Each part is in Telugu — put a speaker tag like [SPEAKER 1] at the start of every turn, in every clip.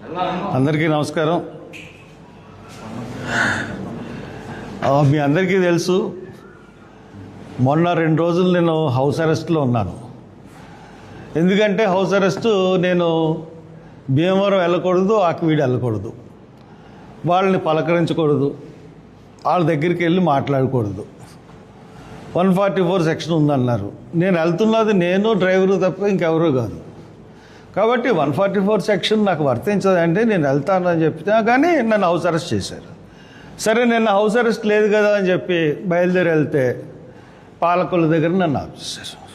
[SPEAKER 1] అందరికీ నమస్కారం. మీ అందరికీ తెలుసు, మొన్న 2 రోజులు నేను హౌస్ అరెస్ట్లో ఉన్నాను. ఎందుకంటే హౌస్ అరెస్టు నేను భీమవరం వెళ్ళకూడదు, ఆకివీడు వెళ్ళకూడదు, వాళ్ళని పలకరించకూడదు, వాళ్ళ దగ్గరికి వెళ్ళి మాట్లాడకూడదు. 144 సెక్షన్ ఉందన్నారు. నేను వెళ్తున్నది నేను డ్రైవరు తప్ప ఇంకెవరూ కాదు. కాబట్టి 144 సెక్షన్ నాకు వర్తించదంటే నేను వెళ్తానని చెప్తే కానీ నన్ను హౌస్ అరెస్ట్ చేశారు. సరే, నిన్న హౌస్ అరెస్ట్ లేదు కదా అని చెప్పి బయలుదేరి వెళ్తే పాలకుల దగ్గర నన్ను ఆఫ్ చేశారు.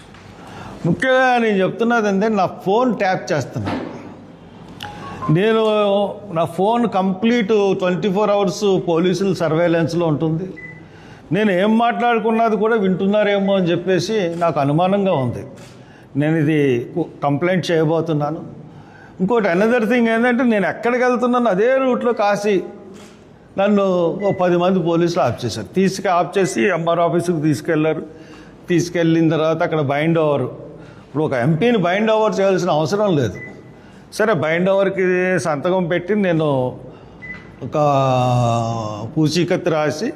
[SPEAKER 1] ముఖ్యంగా నేను చెప్తున్నది ఏంటంటే నా ఫోన్ ట్యాప్ చేస్తున్నాను. నేను నా ఫోన్ కంప్లీట్ 24 అవర్స్ పోలీసులు సర్వేలెన్స్లో ఉంటుంది. నేను ఏం మాట్లాడుకున్నది కూడా వింటున్నారేమో అని చెప్పేసి నాకు అనుమానంగా ఉంది. నేను ఇది కంప్లైంట్ చేయబోతున్నాను. ఇంకోటి అనదర్ థింగ్ ఏంటంటే, నేను ఎక్కడికి వెళ్తున్నాను అదే రూట్లో కాశీ నన్ను 10 మంది పోలీసులు ఆఫ్ చేశారు. ఆఫ్ చేసి ఎంఆర్ ఆఫీస్కి తీసుకెళ్లారు. తీసుకెళ్ళిన తర్వాత అక్కడ బైండ్ ఓవర్, ఇప్పుడు ఒక ఎంపీని బైండ్ ఓవర్ చేయాల్సిన అవసరం లేదు. సరే, బైండ్ ఓవర్కి సంతకం పెట్టి నేను ఒక పూచీకత్తు రాసి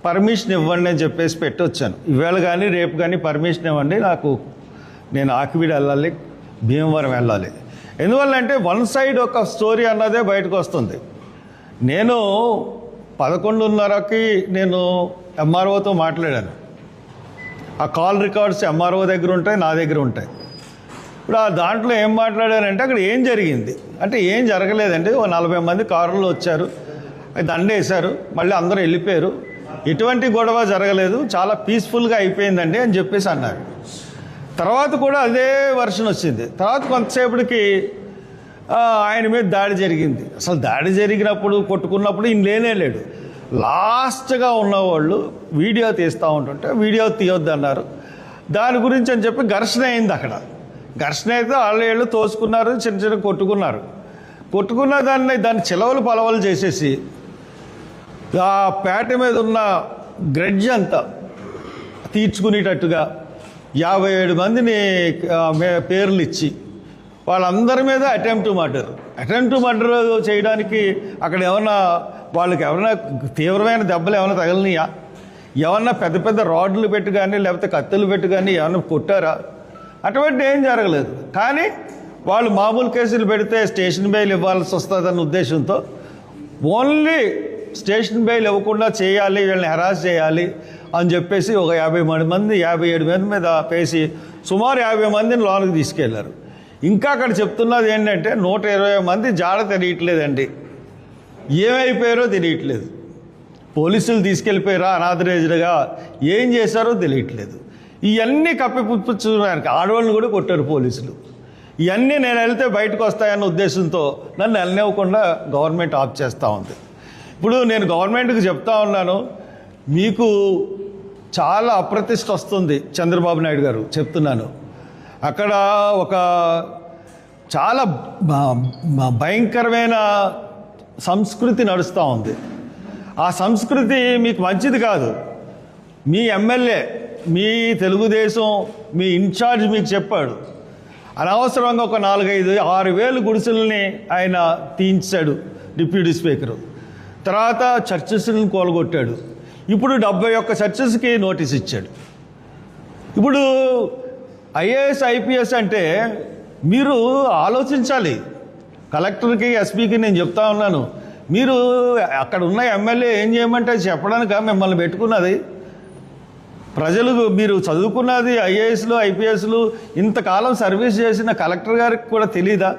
[SPEAKER 1] పర్మిషన్ ఇవ్వండి అని చెప్పేసి పెట్టి వచ్చాను. ఇవాళ కానీ రేపు కానీ పర్మిషన్ ఇవ్వండి, నేను ఆకివీడు వెళ్ళాలి, భీమవరం వెళ్ళాలి. ఎందువల్లంటే వన్ సైడ్ ఒక స్టోరీ అన్నదే బయటకు వస్తుంది. నేను 11:30కి నేను ఎంఆర్ఓతో మాట్లాడాను. ఆ కాల్ రికార్డ్స్ ఎంఆర్ఓ దగ్గర ఉంటాయి, నా దగ్గర ఉంటాయి. ఇప్పుడు ఆ దాంట్లో ఏం మాట్లాడారంటే అక్కడ ఏం జరిగింది అంటే ఏం జరగలేదండి. 40 మంది కారులో వచ్చారు, దండేశారు, మళ్ళీ అందరూ వెళ్ళిపోయారు, ఎటువంటి గొడవ జరగలేదు, చాలా పీస్ఫుల్గా అయిపోయిందండి అని చెప్పేసి అన్నారు. తర్వాత కూడా అదే వర్షన్ వచ్చింది. తర్వాత కొంతసేపటికి ఆయన మీద దాడి జరిగింది. అసలు దాడి జరిగినప్పుడు కొట్టుకున్నప్పుడు ఈయన లేనేలేడు. లాస్ట్గా ఉన్నవాళ్ళు వీడియో తీస్తూ ఉంటుంటే వీడియో తీయొద్దు అన్నారు. దాని గురించి అని చెప్పి ఘర్షణ అయింది. అక్కడ ఘర్షణ అయితే వాళ్ళు తోసుకున్నారు, చిన్న కొట్టుకున్న దాన్ని చిలవలు పలవలు చేసేసి ఆ పేట మీద ఉన్న గ్రెడ్జ్ అంతా తీర్చుకునేటట్టుగా 57 మందిని పేర్లు ఇచ్చి వాళ్ళందరి మీద అటెంప్ట్ మర్డర్ చేయడానికి అక్కడ వాళ్ళకి ఏమన్నా తీవ్రమైన దెబ్బలు ఏమైనా తగలనియా, ఏమన్నా పెద్ద పెద్ద రాడ్లు పెట్టి కానీ లేకపోతే కత్తులు పెట్టి కానీ ఏమన్నా కొట్టారా? అటువంటి ఏం జరగలేదు. కానీ వాళ్ళు మామూలు కేసులు పెడితే స్టేషన్ బెయిల్ ఇవ్వాల్సి వస్తుందన్న ఉద్దేశంతో ఓన్లీ స్టేషన్ బెయిల్ ఇవ్వకుండా చేయాలి, వీళ్ళని హెరాస్ చేయాలి అని చెప్పేసి ఒక 57 మంది మీద పేసి సుమారు 50 మందిని లోనికి తీసుకెళ్లారు. ఇంకా అక్కడ చెప్తున్నది ఏంటంటే 120 మంది జాడ తెలియట్లేదండి, ఏమైపోయారో తెలియట్లేదు. పోలీసులు తీసుకెళ్ళిపోయారా అనాథరైజ్డ్గా, ఏం చేశారో తెలియట్లేదు. ఇవన్నీ కప్పిపుచ్చుకోవడానికి ఆడవాళ్ళని కూడా కొట్టారు పోలీసులు. ఇవన్నీ నేను వెళ్తే బయటకు వస్తాయన్న ఉద్దేశంతో నన్ను వెళ్ళనివ్వకుండా గవర్నమెంట్ ఆఫ్ చేస్తూ ఉంది. ఇప్పుడు నేను గవర్నమెంట్కి చెప్తా ఉన్నాను, మీకు చాలా అప్రతిష్ట వస్తుంది. చంద్రబాబు నాయుడు గారు చెప్తున్నాను, అక్కడ ఒక చాలా భయంకరమైన సంస్కృతి నడుస్తూ ఉంది. ఆ సంస్కృతి మీకు మంచిది కాదు. మీ ఎమ్మెల్యే, మీ తెలుగుదేశం, మీ ఇన్ఛార్జ్ మీకు చెప్పాడు, అనవసరంగా ఒక 4-5-6 వేలు గుడిసెలని ఆయన తీయించాడు డిప్యూటీ స్పీకరు. తర్వాత చర్చెస్ని కూలగొట్టాడు. ఇప్పుడు 71 చర్చెస్కి నోటీస్ ఇచ్చాడు. ఇప్పుడు ఐఏఎస్ ఐపీఎస్ అంటే మీరు ఆలోచించాలి. కలెక్టర్కి ఎస్పీకి నేను చెప్తా ఉన్నాను, మీరు అక్కడ ఉన్న ఎమ్మెల్యే ఏం చేయమంటే చెప్పడానిక మిమ్మల్ని పెట్టుకున్నది. ప్రజలు మీరు చదువుకున్నది ఐఏఎస్లు ఐపీఎస్లు, ఇంతకాలం సర్వీస్ చేసిన కలెక్టర్ గారికి కూడా తెలీదా?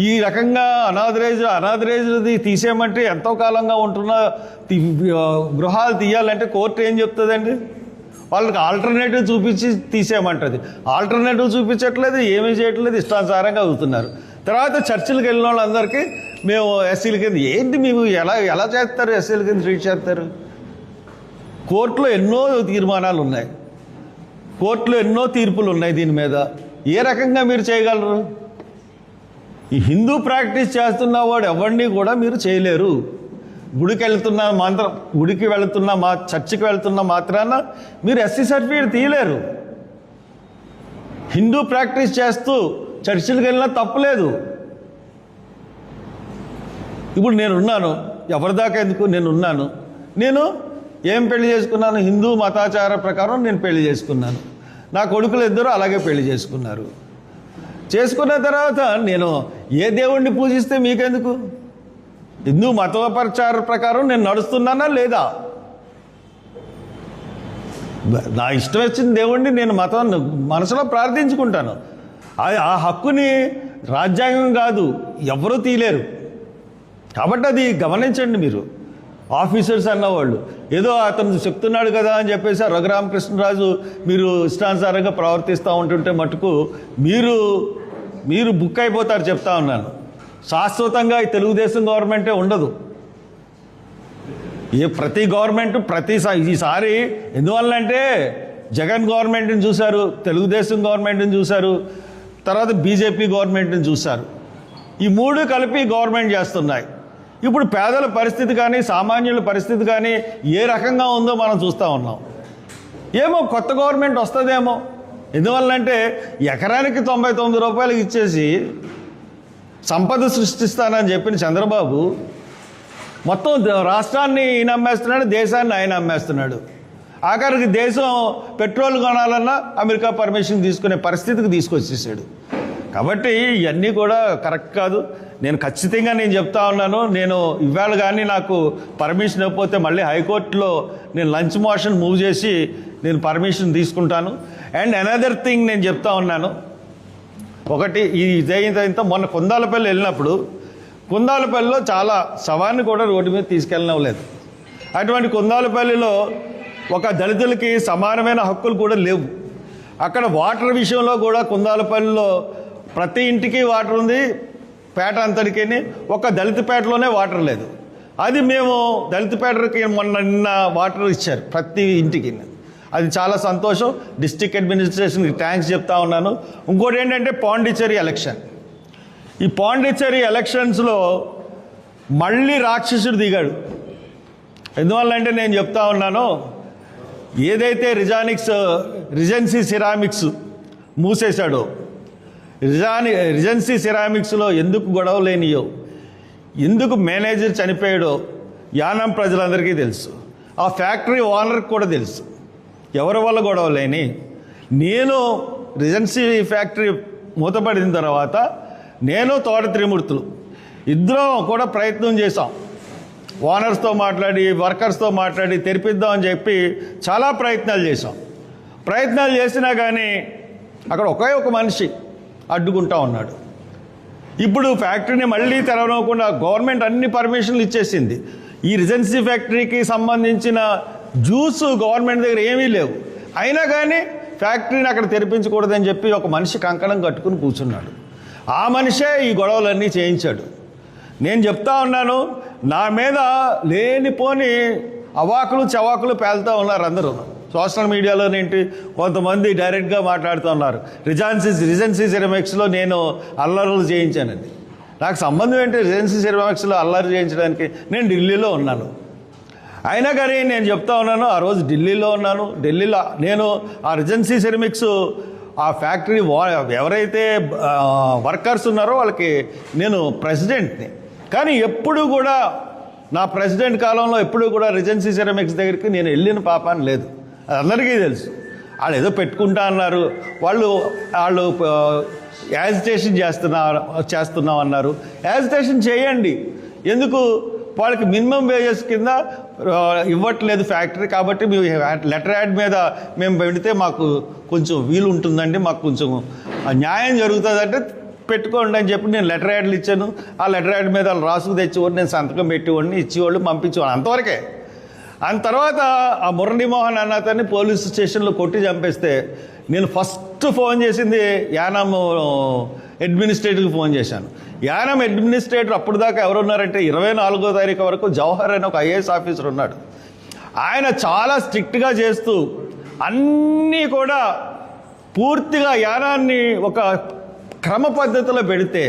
[SPEAKER 1] ఈ రకంగా అనాథరైజ్ది తీసేయమంటే ఎంతో కాలంగా ఉంటున్న గృహాలు తీయాలంటే కోర్టు ఏం చెప్తుందండి? వాళ్ళకి ఆల్టర్నేటివ్ చూపించి తీసేయమంటుంది. ఆల్టర్నేటివ్ చూపించట్లేదు, ఏమీ చేయట్లేదు, ఇష్టానుసారంగా అవుతున్నారు. తర్వాత చర్చిలకు వెళ్ళిన వాళ్ళందరికీ మేము ఎస్సీల కింద, ఏంటి మేము ఎలా చేస్తారు? ఎస్సీల కింద ట్రీట్ చేస్తారు? కోర్టులో ఎన్నో తీర్మానాలు ఉన్నాయి, కోర్టులో ఎన్నో తీర్పులు ఉన్నాయి దీని మీద. ఏ రకంగా మీరు చేయగలరు? ఈ హిందూ ప్రాక్టీస్ చేస్తున్న వాడు ఎవరిని కూడా మీరు చేయలేరు. గుడికి వెళుతున్న చర్చికి వెళ్తున్న మాత్రాన మీరు ఎస్సీ సర్టిఫికేట్ తీయలేరు. హిందూ ప్రాక్టీస్ చేస్తూ చర్చిలకు వెళ్ళినా తప్పులేదు. ఇప్పుడు నేనున్నాను, ఎవరిదాకా ఎందుకు నేనున్నాను. నేను ఏం పెళ్లి చేసుకున్నాను? హిందూ మతాచార ప్రకారం నేను పెళ్లి చేసుకున్నాను. నా కొడుకులు ఇద్దరు అలాగే పెళ్లి చేసుకున్నారు. చేసుకున్న తర్వాత నేను ఏ దేవుణ్ణి పూజిస్తే మీకెందుకు? హిందూ మతోపచార ప్రకారం నేను నడుస్తున్నానా లేదా? నా ఇష్టం వచ్చిన దేవుణ్ణి నేను మనసులో ప్రార్థించుకుంటాను. ఆ హక్కుని రాజ్యాంగం కాదు, ఎవరూ తీయలేరు. కాబట్టి అది గమనించండి. మీరు ఆఫీసర్స్ అన్నవాళ్ళు ఏదో అతను చెప్తున్నాడు కదా అని చెప్పేసి రఘురామకృష్ణరాజు మీరు ఇష్టానుసారంగా ప్రవర్తిస్తూ ఉంటుంటే మటుకు మీరు బుక్ అయిపోతారు. చెప్తా ఉన్నాను, శాశ్వతంగా ఈ తెలుగుదేశం గవర్నమెంటే ఉండదు. ప్రతి గవర్నమెంట్ ఈసారి ఎందువల్లంటే జగన్ గవర్నమెంట్ని చూశారు, తెలుగుదేశం గవర్నమెంట్ని చూశారు, తర్వాత బీజేపీ గవర్నమెంట్ని చూశారు. ఈ మూడు కలిపి గవర్నమెంట్ చేస్తున్నాయి. ఇప్పుడు పేదల పరిస్థితి కానీ సామాన్యుల పరిస్థితి కానీ ఏ రకంగా ఉందో మనం చూస్తూ ఉన్నాం. ఏమో కొత్త గవర్నమెంట్ వస్తుందేమో. ఎందువల్లంటే ఎకరానికి 99 రూపాయలు ఇచ్చేసి సంపద సృష్టిస్తానని చెప్పిన చంద్రబాబు మొత్తం రాష్ట్రాన్ని ఈయన అమ్మేస్తున్నాడు, దేశాన్ని ఆయన అమ్మేస్తున్నాడు. ఆఖరికి దేశం పెట్రోల్ కొనాలన్నా అమెరికా పర్మిషన్ తీసుకునే పరిస్థితికి తీసుకొచ్చేసాడు. కాబట్టి ఇవన్నీ కూడా కరెక్ట్ కాదు. నేను ఖచ్చితంగా చెప్తా ఉన్నాను, నేను ఇవాళ కానీ నాకు పర్మిషన్ ఇవ్వకపోతే మళ్ళీ హైకోర్టులో నేను లంచ్ మోషన్ మూవ్ చేసి నేను పర్మిషన్ తీసుకుంటాను. అండ్ అనదర్ థింగ్ నేను చెప్తా ఉన్నాను, ఒకటి ఇదైతే మొన్న కుందాలపల్లి వెళ్ళినప్పుడు కుందాలపల్లిలో చాలా శవాన్ని కూడా రోడ్డు మీద తీసుకెళ్ళనవలేదు. అటువంటి కుందాలపల్లిలో ఒక దళితులకి సమానమైన హక్కులు కూడా లేవు. అక్కడ వాటర్ విషయంలో కూడా కుందాలపల్లిలో ప్రతి ఇంటికి వాటర్ ఉంది, పేట అంతటికి. ఒక దళిత పేటలోనే వాటర్ లేదు. అది మేము దళిత పేటకి నిన్న వాటర్ ఇచ్చారు ప్రతి ఇంటికి. అది చాలా సంతోషం. డిస్ట్రిక్ట్ అడ్మినిస్ట్రేషన్కి థ్యాంక్స్ చెప్తా ఉన్నాను. ఇంకోటి ఏంటంటే పాండిచ్చేరి ఎలక్షన్. ఈ పాండిచ్చేరి ఎలక్షన్స్లో మళ్ళీ రాక్షసుడు దిగాడు. ఎందువల్లంటే నేను చెప్తా ఉన్నాను, ఏదైతే రిజెన్సీ సిరామిక్స్ మూసేశాడో, రిజెన్సీ సిరామిక్స్లో ఎందుకు గొడవ లేనియో, ఎందుకు మేనేజర్ చనిపోయాడో యానం ప్రజలందరికీ తెలుసు. ఆ ఫ్యాక్టరీ ఓనర్కి కూడా తెలుసు ఎవరి వల్ల గొడవ లేని. నేను రిజెన్సీ ఫ్యాక్టరీ మూతపడిన తర్వాత నేను తోట త్రిమూర్తులు ఇద్దరం కూడా ప్రయత్నం చేశాం. ఓనర్స్తో మాట్లాడి వర్కర్స్తో మాట్లాడి తెరిపిద్దామని చెప్పి చాలా ప్రయత్నాలు చేశాం. ప్రయత్నాలు చేసినా కానీ అక్కడ ఒక మనిషి అడ్డుకుంటా ఉన్నాడు. ఇప్పుడు ఫ్యాక్టరీని మళ్ళీ తెరవకుండా గవర్నమెంట్ అన్ని పర్మిషన్లు ఇచ్చేసింది. ఈ రిజెన్సీ ఫ్యాక్టరీకి సంబంధించిన జ్యూస్ గవర్నమెంట్ దగ్గర ఏమీ లేవు. అయినా కానీ ఫ్యాక్టరీని అక్కడ తెరిపించకూడదని చెప్పి ఒక మనిషి కంకణం కట్టుకుని కూర్చున్నాడు. ఆ మనిషే ఈ గొడవలన్నీ చేయించాడు. నేను చెప్తా ఉన్నాను, నా మీద లేనిపోని అవాకులు చవాకులు పేలుతూ ఉన్నారు అందరూ. సోషల్ మీడియాలోనేంటి కొంతమంది డైరెక్ట్గా మాట్లాడుతూ ఉన్నారు, రిజెన్సీ సిరామిక్స్లో నేను అల్లర్లు చేయించానండి. నాకు సంబంధం ఏంటి రిజెన్సీ సిరామిక్స్లో అల్లరి చేయించడానికి? నేను ఢిల్లీలో ఉన్నాను. అయినా కానీ నేను చెప్తా ఉన్నాను, ఆ రోజు ఢిల్లీలో ఉన్నాను. ఢిల్లీలో నేను ఆ రిజెన్సీ సిరామిక్స్ ఆ ఫ్యాక్టరీ ఎవరైతే వర్కర్స్ ఉన్నారో వాళ్ళకి నేను ప్రెసిడెంట్ని. కానీ ఎప్పుడు కూడా నా ప్రెసిడెంట్ కాలంలో ఎప్పుడు కూడా రిజెన్సీ సిరామిక్స్ దగ్గరికి నేను వెళ్ళిన పాపాన్ని లేదు. అది అందరికీ తెలుసు. వాళ్ళు ఏదో పెట్టుకుంటా అన్నారు, వాళ్ళు యాజిటేషన్ చేస్తున్నాం అన్నారు. యాజిటేషన్ చేయండి, ఎందుకు? వాళ్ళకి మినిమం వేజెస్ కింద ఇవ్వట్లేదు ఫ్యాక్టరీ. కాబట్టి మేము లెటర్ యాడ్ మీద మేము పెడితే మాకు కొంచెం వీలు ఉంటుందండి, మాకు కొంచెం న్యాయం జరుగుతుందంటే పెట్టుకోండి అని చెప్పి నేను లెటర్ యాడ్లు ఇచ్చాను. ఆ లెటర్ యాడ్ మీద వాళ్ళు రాసుకు తెచ్చేవాడిని, నేను సంతకం పెట్టేవాడిని, ఇచ్చేవాళ్ళు, పంపించేవాళ్ళు, అంతవరకే. అంత తర్వాత ఆ మురళీమోహన్ అన్న అతన్ని పోలీస్ స్టేషన్లో కొట్టి చంపేస్తే నేను ఫస్ట్ ఫోన్ చేసింది యానం అడ్మినిస్ట్రేటర్కి ఫోన్ చేశాను. యానం అడ్మినిస్ట్రేటర్ అప్పుడు దాకా ఎవరున్నారంటే 24వ తారీఖు వరకు జవహర్ అని ఒక ఐఏఎస్ ఆఫీసర్ ఉన్నాడు. ఆయన చాలా స్ట్రిక్ట్గా చేస్తూ అన్నీ కూడా పూర్తిగా యానాన్ని ఒక క్రమ పద్ధతిలో పెడితే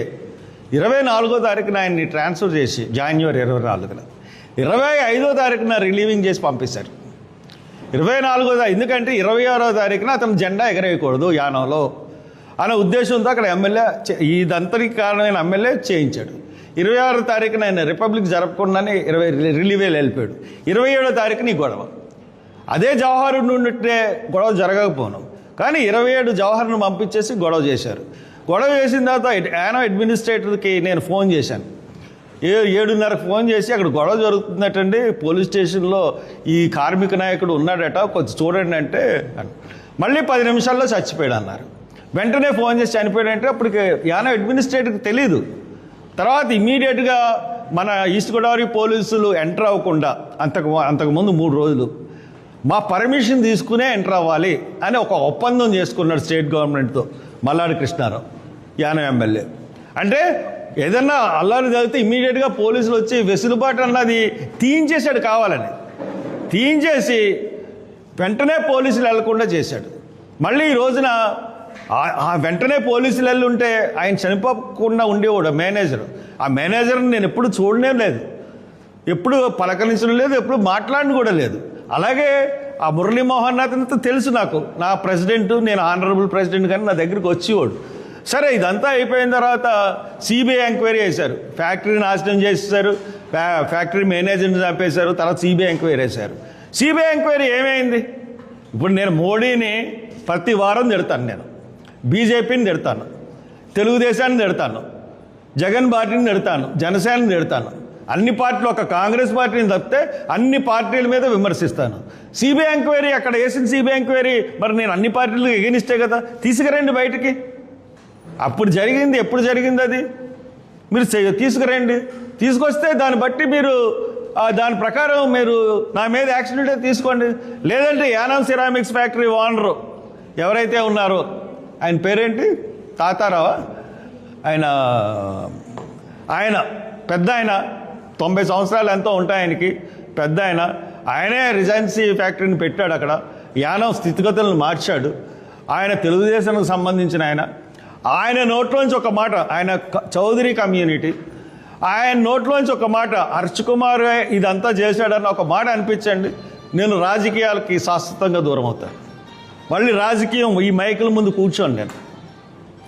[SPEAKER 1] 24వ తారీఖున ఆయన్ని ట్రాన్స్ఫర్ చేసి జనవరి 24న 25వ తారీఖున రిలీవింగ్ చేసి పంపిస్తారు. 24వ ఎందుకంటే 26వ తారీఖున అతను జెండా ఎగరేయకూడదు యానంలో అనే ఉద్దేశంతో అక్కడ ఎమ్మెల్యే ఇదంతరికి కారణమైన ఎమ్మెల్యే చేయించాడు. 26వ తారీఖున ఆయన రిపబ్లిక్ జరపకుండానే రిలీవ్ వెళ్ళిపోయాడు. 27వ తారీఖున ఈ గొడవ. అదే జవహర్ నుండి గొడవ జరగకపోను, కానీ 27 జవహర్ను పంపించేసి గొడవ చేశారు. గొడవ చేసిన తర్వాత యానో అడ్మినిస్ట్రేటర్కి నేను ఫోన్ చేశాను. 7:30కు ఫోన్ చేసి అక్కడ గొడవ జరుగుతున్నట్టండి, పోలీస్ స్టేషన్లో ఈ కార్మిక నాయకుడు ఉన్నాడట, కొంచెం చూడండి అంటే మళ్ళీ 10 నిమిషాల్లో చచ్చిపోయాడు అన్నారు. వెంటనే ఫోన్ చేసి చనిపోయాడంటే అప్పటికి యానో అడ్మినిస్ట్రేటర్కి తెలియదు. తర్వాత ఇమీడియట్గా మన ఈస్ట్ గోదావరి పోలీసులు ఎంటర్ అవ్వకుండా అంతకుముందు 3 రోజులు మా పర్మిషన్ తీసుకునే ఎంటర్ అవ్వాలి అని ఒక ఒప్పందం చేసుకున్నాడు స్టేట్ గవర్నమెంట్తో మల్లాడి కృష్ణారావు, యానో ఎమ్మెల్యే. అంటే ఏదన్నా అల్లారి జరిగితే ఇమీడియట్గా పోలీసులు వచ్చి వెసులుబాటు అన్నది తీయించేశాడు, కావాలని తీయించేసి వెంటనే పోలీసులు వెళ్లకుండా చేశాడు. మళ్ళీ ఈ రోజున ఆ వెంటనే పోలీసులు వెళ్ళి ఉంటే ఆయన చనిపోకుండా ఉండేవాడు మేనేజర్. ఆ మేనేజర్ని నేను ఎప్పుడు చూడనే లేదు, ఎప్పుడు పలకరించడం లేదు, ఎప్పుడు మాట్లాడిన కూడా లేదు. అలాగే ఆ మురళీమోహన్ నాథ్తో తెలుసు నాకు, నా ప్రెసిడెంట్, నేను ఆనరబుల్ ప్రెసిడెంట్, కానీ నా దగ్గరికి వచ్చేవాడు. సరే ఇదంతా అయిపోయిన తర్వాత సిబిఐ ఎంక్వైరీ చేశారు, ఫ్యాక్టరీ నాశనం చేసేసారు, ఫ్యాక్టరీ మేనేజర్ని చంపేశారు, తర్వాత సిబిఐ ఎంక్వైరీ చేశారు. సిబిఐ ఎంక్వైరీ ఏమైంది? ఇప్పుడు నేను మోడీని ప్రతి వారం తిడతాను, నేను బీజేపీని తిడతాను, తెలుగుదేశాన్ని తిడతాను, జగన్ పార్టీని తిడతాను, జనసేనని తిడతాను, అన్ని పార్టీలు, ఒక కాంగ్రెస్ పార్టీని తప్పితే అన్ని పార్టీల మీద విమర్శిస్తాను. సిబిఐ ఎంక్వైరీ అక్కడ వేసిన సిబిఐ ఎంక్వైరీ మరి నేను అన్ని పార్టీలకు ఎగనిస్టే కదా, తీసుకురండి బయటికి. అప్పుడు జరిగింది, ఎప్పుడు జరిగింది అది మీరు తీసుకురండి, తీసుకొస్తే దాన్ని బట్టి మీరు దాని ప్రకారం మీరు నా మీద యాక్షన్ ఉంటే తీసుకోండి. లేదంటే యానం సిరామిక్స్ ఫ్యాక్టరీ ఓనరు ఎవరైతే ఉన్నారో ఆయన పేరేంటి, తాతారావా, ఆయన పెద్ద ఆయన, 90 సంవత్సరాలు ఎంతో ఉంటాయి ఆయనకి, పెద్ద ఆయనే రిజెన్సీ ఫ్యాక్టరీని పెట్టాడు అక్కడ, యానం స్థితిగతులను మార్చాడు. ఆయన తెలుగుదేశానికి సంబంధించిన ఆయన నోట్లోంచి ఒక మాట, ఆయన చౌదరి కమ్యూనిటీ, ఆయన నోట్లోంచి ఒక మాట, హర్ష్ కుమార్ ఇదంతా చేశాడన్న ఒక మాట అనిపించండి, నేను రాజకీయాలకి శాశ్వతంగా దూరం అవుతాను. మళ్ళీ రాజకీయం ఈ మైకుల ముందు కూర్చోండి, నేను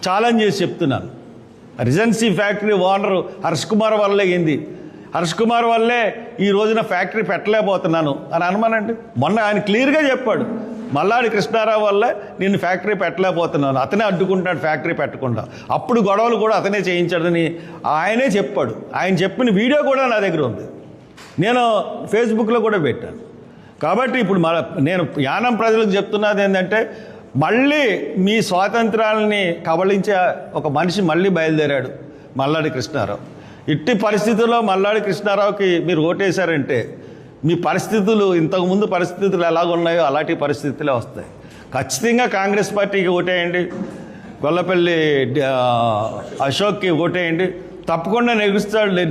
[SPEAKER 1] ఛాలెంజ్ చేసి చెప్తున్నాను. Recency factory owner Harsh Kumar వల్లే అయింది, హర్ష్ కుమార్ వల్లే ఈ రోజున ఫ్యాక్టరీ పెట్టలేకపోతున్నాను అని అనమానండి. మొన్న ఆయన క్లియర్గా చెప్పాడు, మల్లాడి కృష్ణారావు వల్లే నేను ఫ్యాక్టరీ పెట్టలేకపోతున్నాను, అతనే అడ్డుకుంటాడు ఫ్యాక్టరీ పెట్టకుండా, అప్పుడు గొడవలు కూడా అతనే చేయించాడని ఆయనే చెప్పాడు. ఆయన చెప్పిన వీడియో కూడా నా దగ్గర ఉంది, నేను ఫేస్బుక్లో కూడా పెట్టాను. కాబట్టి ఇప్పుడు నేను యానం ప్రజలకు చెప్తున్నది ఏంటంటే, మళ్ళీ మీ స్వాతంత్రాలని కబళించే ఒక మనిషి మళ్ళీ బయలుదేరాడు, మల్లాడి కృష్ణారావు. ఇట్టి పరిస్థితుల్లో మల్లాడి కృష్ణారావుకి మీరు ఓటేశారంటే మీ పరిస్థితులు, ఇంతకుముందు పరిస్థితులు ఎలాగున్నాయో అలాంటి పరిస్థితులే వస్తాయి. ఖచ్చితంగా కాంగ్రెస్ పార్టీకి ఓటేయండి, గొల్లపల్లి అశోక్కి ఓటేయండి, తప్పకుండా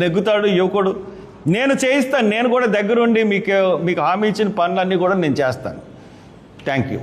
[SPEAKER 1] నెగ్గుతాడు యువకుడు. నేను చేయిస్తాను, నేను కూడా దగ్గరుండి మీకు హామీ ఇచ్చిన పనులన్నీ కూడా నేను చేస్తాను. Thank you.